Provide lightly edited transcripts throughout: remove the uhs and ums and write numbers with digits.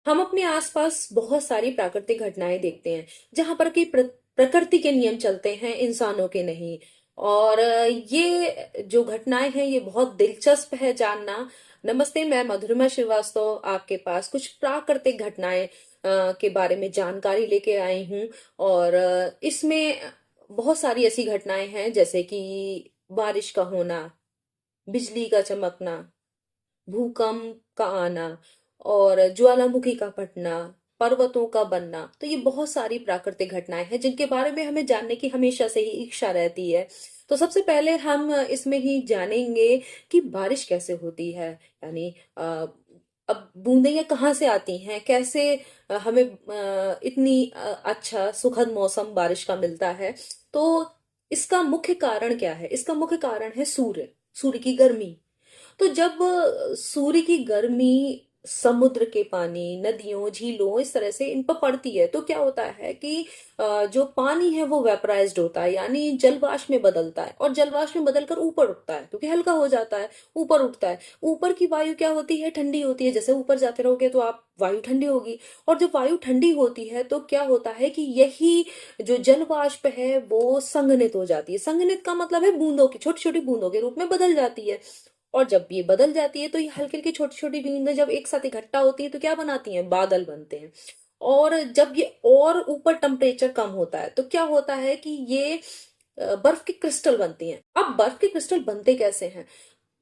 हम अपने आसपास बहुत सारी प्राकृतिक घटनाएं देखते हैं जहां पर कि प्रकृति के नियम चलते हैं, इंसानों के नहीं। और ये जो घटनाएं हैं ये बहुत दिलचस्प है जानना। नमस्ते, मैं मधुरिमा श्रीवास्तव आपके पास कुछ प्राकृतिक घटनाएं के बारे में जानकारी लेके आई हूँ। और इसमें बहुत सारी ऐसी घटनाएं हैं जैसे कि बारिश का होना, बिजली का चमकना, भूकंप का आना और ज्वालामुखी का फटना, पर्वतों का बनना। तो ये बहुत सारी प्राकृतिक घटनाएं हैं जिनके बारे में हमें जानने की हमेशा से ही इच्छा रहती है। तो सबसे पहले हम इसमें ही जानेंगे कि बारिश कैसे होती है। यानी अब बूंदें ये कहाँ से आती हैं, कैसे हमें इतनी अच्छा सुखद मौसम बारिश का मिलता है। तो इसका मुख्य कारण क्या है? इसका मुख्य कारण है सूर्य, सूर्य की गर्मी। तो जब सूर्य की गर्मी समुद्र के पानी, नदियों, झीलों, इस तरह से इन पर पड़ती है तो क्या होता है कि जो पानी है वो वेपराइज्ड होता है, यानी जलवाष्प में बदलता है। और जलवाष्प में बदलकर ऊपर उठता है क्योंकि हल्का हो जाता है, ऊपर उठता है। ऊपर की वायु क्या होती है? ठंडी होती है। जैसे ऊपर जाते रहोगे तो आप वायु ठंडी होगी। और जब वायु ठंडी होती है तो क्या होता है कि यही जो जलवाष्प है वो संघनित हो जाती है। संघनित का मतलब है बूंदों की, छोटी छोटी बूंदों के रूप में बदल जाती है। और जब ये बदल जाती है तो ये हल्की हल्की छोटी छोटी बूंदें जब एक साथ इकट्ठा होती है तो क्या बनाती हैं? बादल बनते हैं। और जब ये और ऊपर टेम्परेचर कम होता है तो क्या होता है कि ये बर्फ के क्रिस्टल बनती हैं। अब बर्फ के क्रिस्टल बनते कैसे हैं?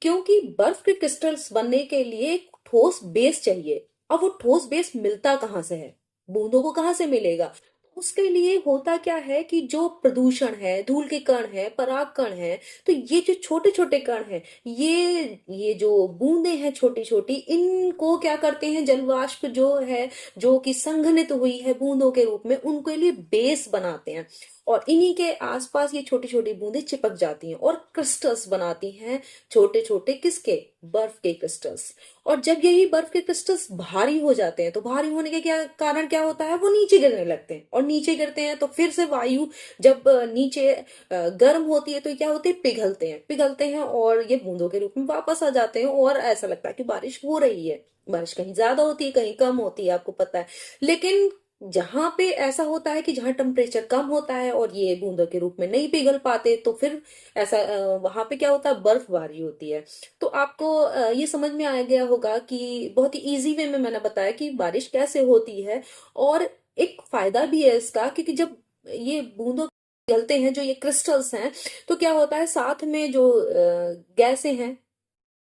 क्योंकि बर्फ के क्रिस्टल्स बनने के लिए एक ठोस बेस चाहिए। अब वो ठोस बेस मिलता कहाँ से है? बूंदों को कहाँ से मिलेगा? उसके लिए होता क्या है कि जो प्रदूषण है, धूल के कण है, पराग कण है, तो ये जो छोटे छोटे कण हैं, ये जो बूंदें हैं छोटी छोटी, इनको क्या करते हैं? जलवाष्प जो है, जो कि संघनित हुई है बूंदों के रूप में, उनके लिए बेस बनाते हैं। और इन्हीं के आसपास ये छोटी छोटी बूंदें चिपक जाती हैं और क्रिस्टल्स बनाती हैं। छोटे छोटे किसके? बर्फ के क्रिस्टल्स। और जब यही बर्फ के क्रिस्टल्स भारी हो जाते हैं तो भारी होने के क्या कारण क्या होता है? वो नीचे गिरने लगते हैं। और नीचे गिरते हैं तो फिर से वायु जब नीचे गर्म होती है तो क्या होते हैं? पिघलते हैं, पिघलते हैं और ये बूंदों के रूप में वापस आ जाते हैं। और ऐसा लगता है कि बारिश हो रही है। बारिश कहीं ज्यादा होती है, कहीं कम होती है, आपको पता है। लेकिन जहां पे ऐसा होता है कि जहां टेम्परेचर कम होता है और ये बूंदों के रूप में नहीं पिघल पाते तो फिर ऐसा वहां पे क्या होता है? बर्फबारी होती है। तो आपको ये समझ में आ गया होगा कि बहुत ही इजी वे में मैंने बताया कि बारिश कैसे होती है। और एक फायदा भी है इसका, क्योंकि जब ये बूंदों पिघलते हैं, जो ये क्रिस्टल्स हैं, तो क्या होता है साथ में जो गैसें हैं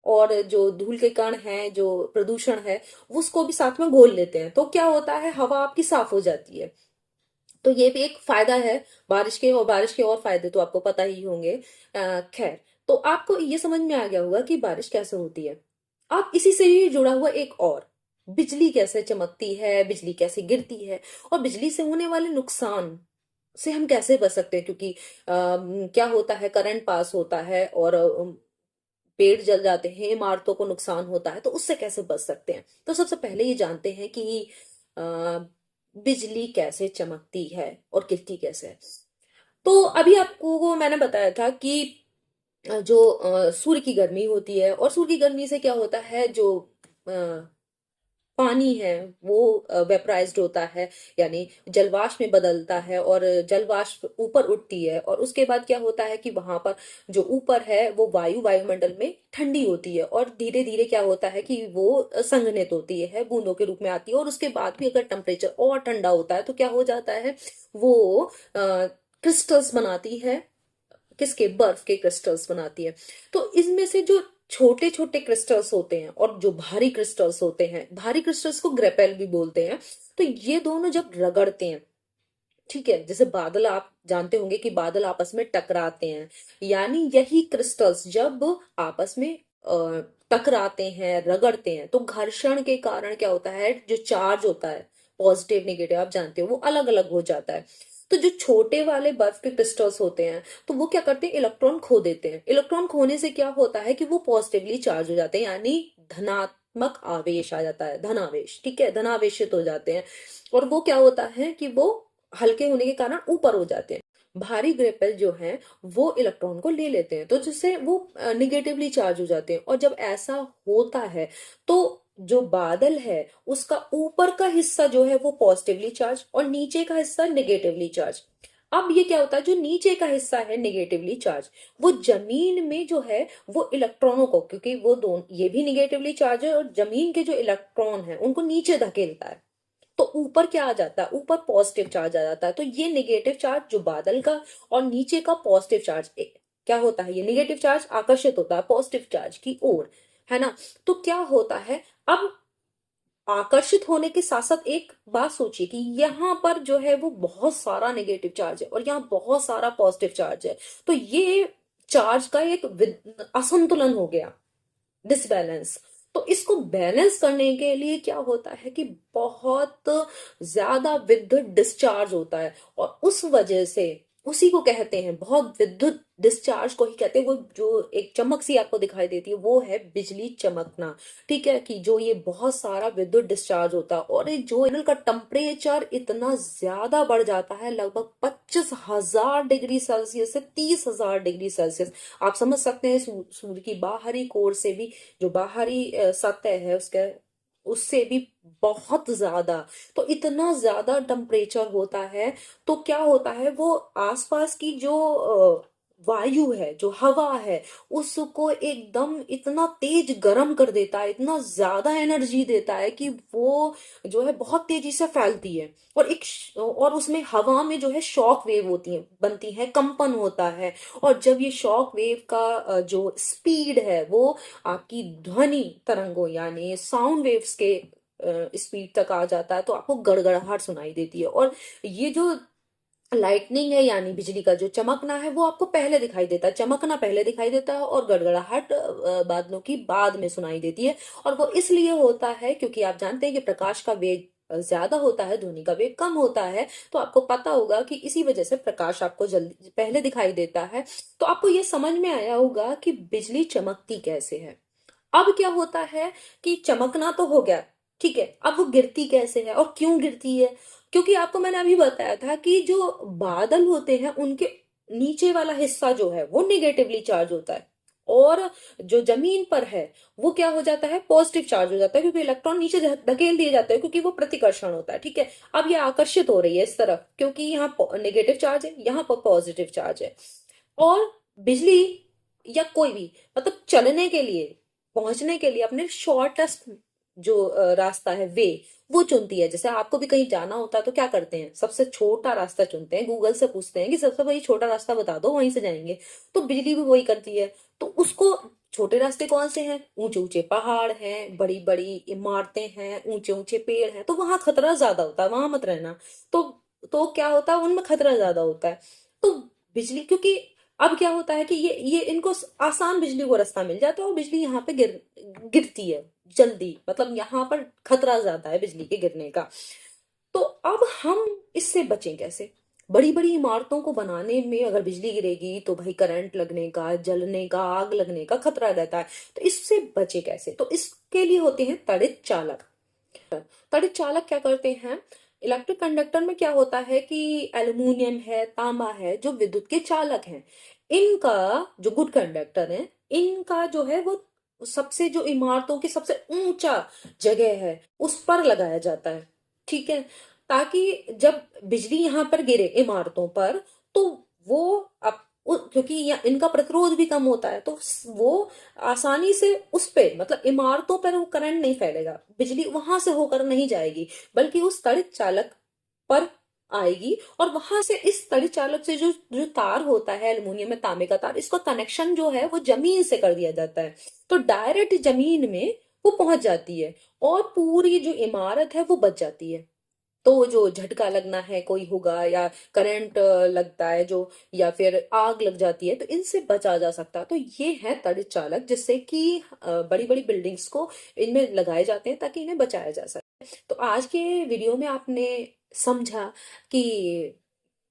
और जो धूल के कण हैं, जो प्रदूषण है, उसको भी साथ में घोल लेते हैं। तो क्या होता है? हवा आपकी साफ हो जाती है। तो ये भी एक फायदा है बारिश के। और बारिश के और फायदे तो आपको पता ही होंगे। खैर, तो आपको ये समझ में आ गया होगा कि बारिश कैसे होती है। अब इसी से ही जुड़ा हुआ एक और, बिजली कैसे चमकती है, बिजली कैसे गिरती है, और बिजली से होने वाले नुकसान से हम कैसे बच सकते हैं। क्योंकि क्या होता है? करंट पास होता है और पेड़ जल जाते हैं, इमारतों को नुकसान होता है, तो उससे कैसे बच सकते हैं। तो सबसे पहले ये जानते हैं कि अ, बिजली कैसे चमकती है और गिरती कैसे है। तो अभी आपको वो मैंने बताया था कि जो सूर्य की गर्मी होती है, और सूर्य की गर्मी से क्या होता है? जो पानी है वो वेपराइज्ड होता है, यानी जलवाष्प में बदलता है। और जलवाष्प ऊपर उठती है और उसके बाद क्या होता है कि वहां पर जो ऊपर है वो वायुमंडल में ठंडी होती है। और धीरे धीरे क्या होता है कि वो संघनित होती है, बूंदों के रूप में आती है। और उसके बाद भी अगर टेम्परेचर और ठंडा होता है तो क्या हो जाता है? वो क्रिस्टल्स बनाती है। किसके? बर्फ के क्रिस्टल्स बनाती है। तो इसमें से जो छोटे छोटे क्रिस्टल्स होते हैं और जो भारी क्रिस्टल्स होते हैं, भारी क्रिस्टल्स को ग्रेपेल भी बोलते हैं। तो ये दोनों जब रगड़ते हैं, ठीक है, जैसे बादल, आप जानते होंगे कि बादल आपस में टकराते हैं, यानी यही क्रिस्टल्स जब आपस में टकराते हैं, रगड़ते हैं, तो घर्षण के कारण क्या होता है? जो चार्ज होता है, पॉजिटिव नेगेटिव, आप जानते हो, वो अलग अलग हो जाता है। तो जो छोटे वाले बर्फ के क्रिस्टल्स होते हैं तो वो क्या करते हैं? इलेक्ट्रॉन खो देते हैं। इलेक्ट्रॉन खोने से क्या होता है कि वो पॉजिटिवली चार्ज हो जाते हैं, यानी धनात्मक आवेश आ जाता है, धनावेश, ठीक है, धनावेशित हो जाते हैं। और वो क्या होता है कि वो हल्के होने के कारण ऊपर हो जाते हैं। भारी ग्रेपेल जो है वो इलेक्ट्रॉन को ले लेते हैं, तो जिससे वो निगेटिवली चार्ज हो जाते हैं। और जब ऐसा होता है तो जो बादल है उसका ऊपर का हिस्सा जो है वो पॉजिटिवली चार्ज और नीचे का हिस्सा नेगेटिवली चार्ज। अब ये क्या होता है, जो नीचे का हिस्सा है नेगेटिवली चार्ज, वो जमीन में जो है वो इलेक्ट्रॉनों को, क्योंकि वो दोनों ये भी नेगेटिवली चार्ज है और जमीन के जो इलेक्ट्रॉन है उनको नीचे धकेलता है। तो ऊपर क्या आ जाता है, ऊपर पॉजिटिव चार्ज आ जाता है। तो ये नेगेटिव चार्ज जो बादल का और नीचे का पॉजिटिव चार्ज, क्या होता है, ये नेगेटिव चार्ज आकर्षित होता है पॉजिटिव चार्ज की ओर, है ना। तो क्या होता है, अब आकर्षित होने के साथ साथ एक बात सोचिए कि यहाँ पर जो है वो बहुत सारा नेगेटिव चार्ज है और यहाँ बहुत सारा पॉजिटिव चार्ज है। तो ये चार्ज का एक असंतुलन हो गया, डिसबैलेंस। तो इसको बैलेंस करने के लिए क्या होता है कि बहुत ज्यादा विद्युत डिस्चार्ज होता है और उस वजह से उसी को कहते हैं, बहुत विद्युत डिस्चार्ज को ही कहते हैं। वो जो एक चमक सी आपको दिखाई देती है वो है बिजली चमकना। ठीक है, कि जो ये बहुत सारा विद्युत डिस्चार्ज होता है और ये जो इनका टेम्परेचर इतना ज्यादा बढ़ जाता है, लगभग 25,000 डिग्री सेल्सियस से 30,000 डिग्री सेल्सियस। आप समझ सकते हैं सूर्य की बाहरी कोर से भी, जो बाहरी सतह है उसके, उससे भी बहुत ज्यादा। तो इतना ज्यादा टेम्परेचर होता है, तो क्या होता है, वो आसपास की जो वायु है, जो हवा है, उसको एकदम इतना तेज गर्म कर देता है, इतना ज्यादा एनर्जी देता है कि वो जो है बहुत तेजी से फैलती है। और और उसमें हवा में जो है शॉक वेव होती है, बनती है, कंपन होता है। और जब ये शॉक वेव का जो स्पीड है वो आपकी ध्वनि तरंगों यानी साउंड वेव्स के स्पीड तक आ जाता है, तो आपको गड़गड़ाहट सुनाई देती है। और ये जो लाइटनिंग है यानी बिजली का जो चमकना है वो आपको पहले दिखाई देता है, चमकना पहले दिखाई देता है और गड़गड़ाहट बादलों की बाद में सुनाई देती है। और वो इसलिए होता है क्योंकि आप जानते हैं कि प्रकाश का वेग ज्यादा होता है, ध्वनि का वेग कम होता है। तो आपको पता होगा कि इसी वजह से प्रकाश आपको जल्दी पहले दिखाई देता है। तो आपको ये समझ में आया होगा कि बिजली चमकती कैसे है। अब क्या होता है कि चमकना तो हो गया, ठीक है, अब वो गिरती कैसे है और क्यों गिरती है। क्योंकि आपको मैंने अभी बताया था कि जो बादल होते हैं उनके नीचे वाला हिस्सा जो है वो नेगेटिवली चार्ज होता है और जो जमीन पर है वो क्या हो जाता है, पॉजिटिव चार्ज हो जाता है, क्योंकि इलेक्ट्रॉन नीचे धकेल दिए जाते हैं, क्योंकि वो प्रतिकर्षण होता है। ठीक है, अब ये आकर्षित हो रही है इस तरफ क्योंकि यहाँ नेगेटिव चार्ज है, यहाँ पर पॉजिटिव चार्ज है। और बिजली या कोई भी मतलब चलने के लिए, पहुंचने के लिए अपने शॉर्टेस्ट जो रास्ता है वे वो चुनती है। जैसे आपको भी कहीं जाना होता है तो क्या करते हैं, सबसे छोटा रास्ता चुनते हैं, गूगल से पूछते हैं कि सबसे वही छोटा रास्ता बता दो वहीं से जाएंगे। तो बिजली भी वही करती है। तो उसको छोटे रास्ते कौन से हैं, ऊंचे ऊंचे पहाड़ हैं, बड़ी बड़ी इमारतें हैं, ऊंचे ऊंचे पेड़ हैं, तो वहां खतरा ज्यादा होता है, वहां मत रहना। तो क्या होता है, उनमें खतरा ज्यादा होता है। तो बिजली, क्योंकि अब क्या होता है कि ये इनको आसान बिजली को रास्ता मिल जाता है और बिजली यहाँ पे गिरती है जल्दी, मतलब यहाँ पर खतरा ज्यादा है बिजली के गिरने का। तो अब हम इससे बचें कैसे। बड़ी बड़ी इमारतों को बनाने में अगर बिजली गिरेगी तो भाई करंट लगने का, जलने का, आग लगने का खतरा रहता है। तो इससे बचे कैसे, तो इसके लिए होते हैं तड़ित चालक। तड़ित चालक क्या करते हैं, इलेक्ट्रिक कंडक्टर में क्या होता है कि एल्यूमिनियम है, तांबा है, जो विद्युत के चालक हैं, इनका जो गुड कंडक्टर है, इनका जो है वो सबसे, जो इमारतों की सबसे ऊंचा जगह है उस पर लगाया जाता है। ठीक है, ताकि जब बिजली यहां पर गिरे इमारतों पर तो वो अब क्योंकि इनका प्रतिरोध भी कम होता है, तो वो आसानी से उस पे मतलब इमारतों पर वो करंट नहीं फैलेगा, बिजली वहां से होकर नहीं जाएगी, बल्कि उस तड़ित चालक पर आएगी। और वहां से इस तड़ित चालक से जो जो तार होता है एल्युमिनियम में तांबे का तार, इसका कनेक्शन जो है वो जमीन से कर दिया जाता है। तो डायरेक्ट जमीन में वो पहुंच जाती है और पूरी जो इमारत है वो बच जाती है। तो जो झटका लगना है कोई होगा या करंट लगता है जो, या फिर आग लग जाती है, तो इनसे बचा जा सकता है। तो ये है तड़ित चालक, जिससे कि बड़ी बड़ी बिल्डिंग्स को इनमें लगाए जाते हैं ताकि इन्हें बचाया जा सके। तो आज के वीडियो में आपने समझा कि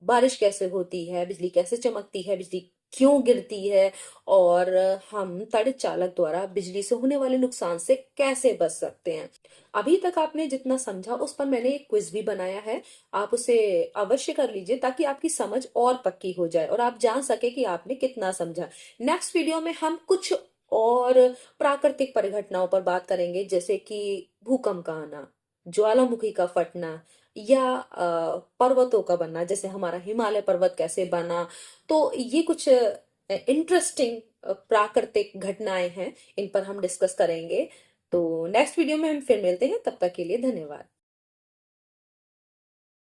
बारिश कैसे होती है, बिजली कैसे चमकती है, बिजली क्यों गिरती है, और हम तड़ित चालक द्वारा बिजली से होने वाले नुकसान से कैसे बच सकते हैं। अभी तक आपने जितना समझा उस पर मैंने एक क्विज भी बनाया है, आप उसे अवश्य कर लीजिए ताकि आपकी समझ और पक्की हो जाए और आप जान सके कि आपने कितना समझा। नेक्स्ट वीडियो में हम कुछ और प्राकृतिक परिघटनाओं पर बात करेंगे, जैसे कि भूकंप का आना, ज्वालामुखी का फटना, या पर्वतों का बनना, जैसे हमारा हिमालय पर्वत कैसे बना। तो ये कुछ इंटरेस्टिंग प्राकृतिक घटनाएं हैं, इन पर हम डिस्कस करेंगे। तो नेक्स्ट वीडियो में हम फिर मिलते हैं, तब तक के लिए धन्यवाद।